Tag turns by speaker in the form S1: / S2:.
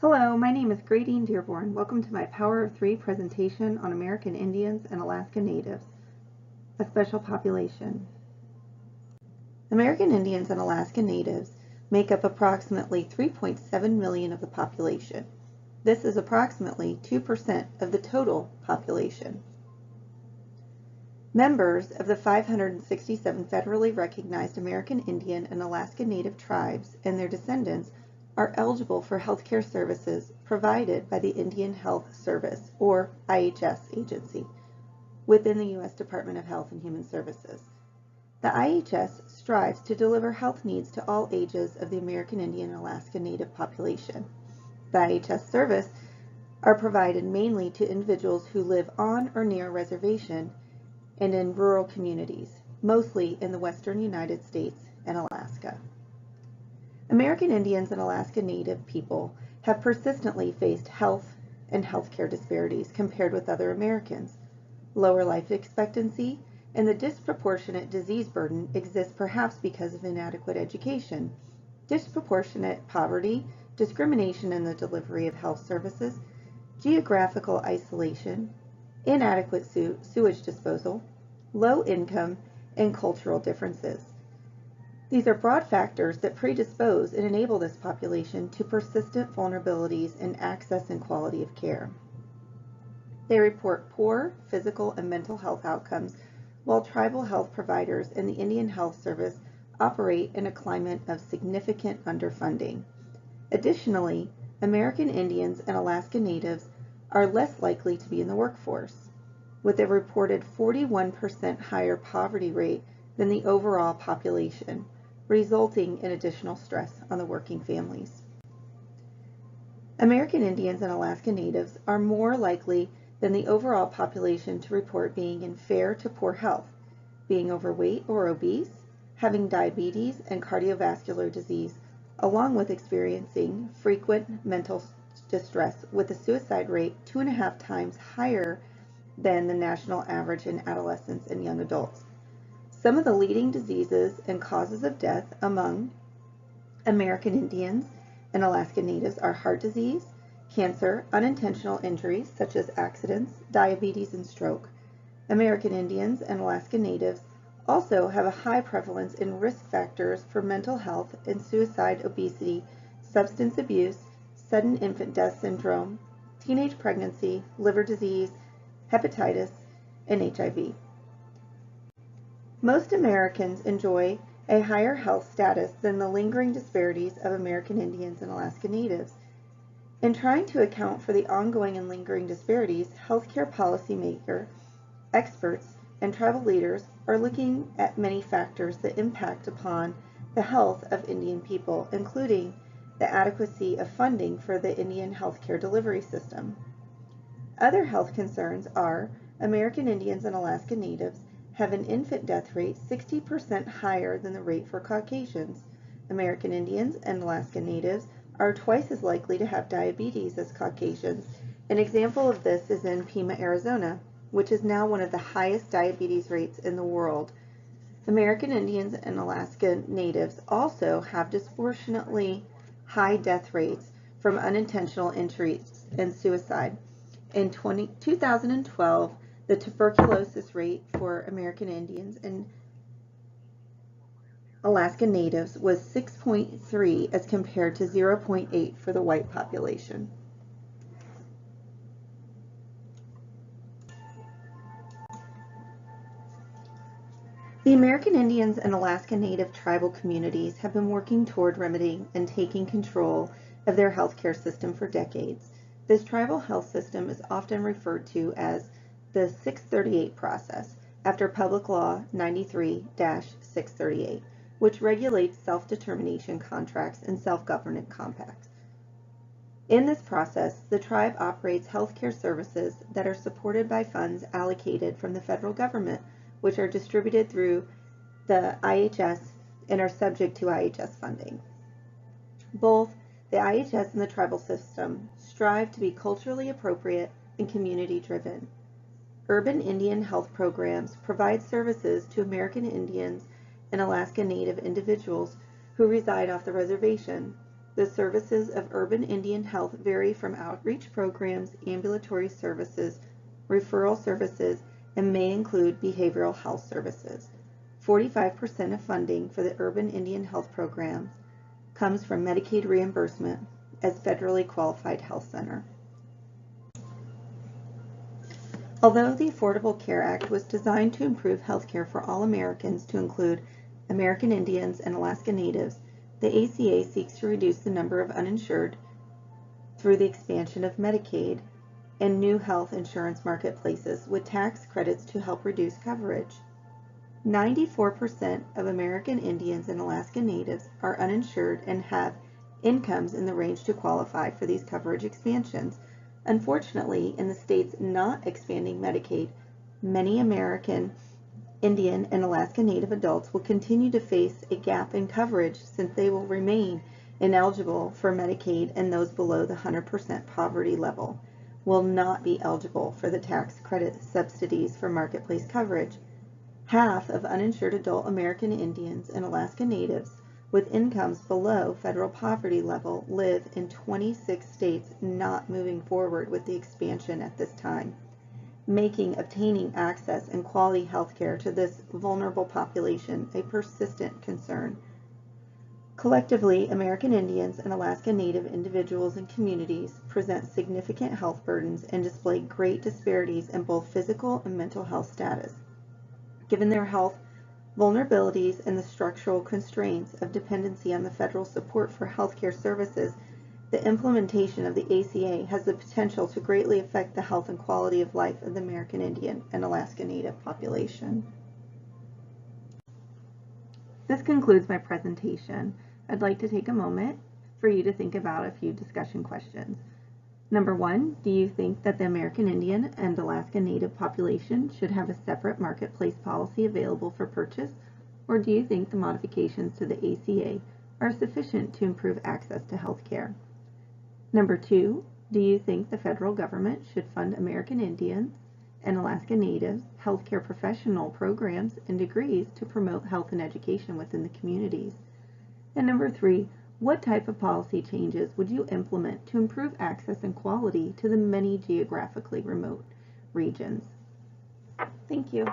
S1: Hello, my name is Gradine Dearborn. Welcome to my Power of Three presentation on American Indians and Alaska Natives, a special population. American Indians and Alaska Natives make up approximately 3.7 million of the population. This is approximately 2% of the total population. Members of the 567 federally recognized American Indian and Alaska Native tribes and their descendants are eligible for healthcare services provided by the Indian Health Service, or IHS agency, within the U.S. Department of Health and Human Services. The IHS strives to deliver health needs to all ages of the American Indian and Alaska Native population. The IHS service are provided mainly to individuals who live on or near a reservation and in rural communities, mostly in the western United States and Alaska. American Indians and Alaska Native people have persistently faced health and healthcare disparities compared with other Americans. Lower life expectancy and the disproportionate disease burden exists perhaps because of inadequate education, disproportionate poverty, discrimination in the delivery of health services, geographical isolation, inadequate sewage disposal, low income, and cultural differences. These are broad factors that predispose and enable this population to persistent vulnerabilities in access and quality of care. They report poor physical and mental health outcomes, while tribal health providers and the Indian Health Service operate in a climate of significant underfunding. Additionally, American Indians and Alaska Natives are less likely to be in the workforce, with a reported 41% higher poverty rate than the overall population, resulting in additional stress on the working families. American Indians and Alaska Natives are more likely than the overall population to report being in fair to poor health, being overweight or obese, having diabetes and cardiovascular disease, along with experiencing frequent mental distress, with a suicide rate 2.5 times higher than the national average in adolescents and young adults. Some of the leading diseases and causes of death among American Indians and Alaska Natives are heart disease, cancer, unintentional injuries such as accidents, diabetes, and stroke. American Indians and Alaska Natives also have a high prevalence in risk factors for mental health and suicide, obesity, substance abuse, sudden infant death syndrome, teenage pregnancy, liver disease, hepatitis, and HIV. Most Americans enjoy a higher health status than the lingering disparities of American Indians and Alaska Natives. In trying to account for the ongoing and lingering disparities, healthcare policymakers, experts, and tribal leaders are looking at many factors that impact upon the health of Indian people, including the adequacy of funding for the Indian healthcare delivery system. Other health concerns are American Indians and Alaska Natives have an infant death rate 60% higher than the rate for Caucasians. American Indians and Alaska Natives are twice as likely to have diabetes as Caucasians. An example of this is in Pima, Arizona, which is now one of the highest diabetes rates in the world. American Indians and Alaska Natives also have disproportionately high death rates from unintentional injuries and suicide. In 2012, the tuberculosis rate for American Indians and Alaska Natives was 6.3 as compared to 0.8 for the white population. The American Indians and Alaska Native tribal communities have been working toward remedying and taking control of their healthcare system for decades. This tribal health system is often referred to as the 638 process, after Public Law 93-638, which regulates self-determination contracts and self-government compacts. In this process, the tribe operates healthcare services that are supported by funds allocated from the federal government, which are distributed through the IHS and are subject to IHS funding. Both the IHS and the tribal system strive to be culturally appropriate and community-driven. Urban Indian health programs provide services to American Indians and Alaska Native individuals who reside off the reservation. The services of urban Indian health vary from outreach programs, ambulatory services, referral services, and may include behavioral health services. 45% of funding for the urban Indian health programs comes from Medicaid reimbursement as federally qualified health center. Although the Affordable Care Act was designed to improve health care for all Americans to include American Indians and Alaska Natives, the ACA seeks to reduce the number of uninsured through the expansion of Medicaid and new health insurance marketplaces with tax credits to help reduce coverage. 94% of American Indians and Alaska Natives are uninsured and have incomes in the range to qualify for these coverage expansions. Unfortunately, in the states not expanding Medicaid, many American Indian and Alaska Native adults will continue to face a gap in coverage since they will remain ineligible for Medicaid, and those below the 100% poverty level will not be eligible for the tax credit subsidies for marketplace coverage. Half of uninsured adult American Indians and Alaska Natives with incomes below federal poverty level live in 26 states not moving forward with the expansion at this time, making obtaining access and quality health care to this vulnerable population a persistent concern. Collectively, American Indians and Alaska Native individuals and communities present significant health burdens and display great disparities in both physical and mental health status. Given their health vulnerabilities and the structural constraints of dependency on the federal support for healthcare services, the implementation of the ACA has the potential to greatly affect the health and quality of life of the American Indian and Alaska Native population. This concludes my presentation. I'd like to take a moment for you to think about a few discussion questions. Number one, do you think that the American Indian and Alaska Native population should have a separate marketplace policy available for purchase, or do you think the modifications to the ACA are sufficient to improve access to health care? Number two, do you think the federal government should fund American Indians and Alaska Natives healthcare professional programs and degrees to promote health and education within the communities? And number three, what type of policy changes would you implement to improve access and quality to the many geographically remote regions? Thank you.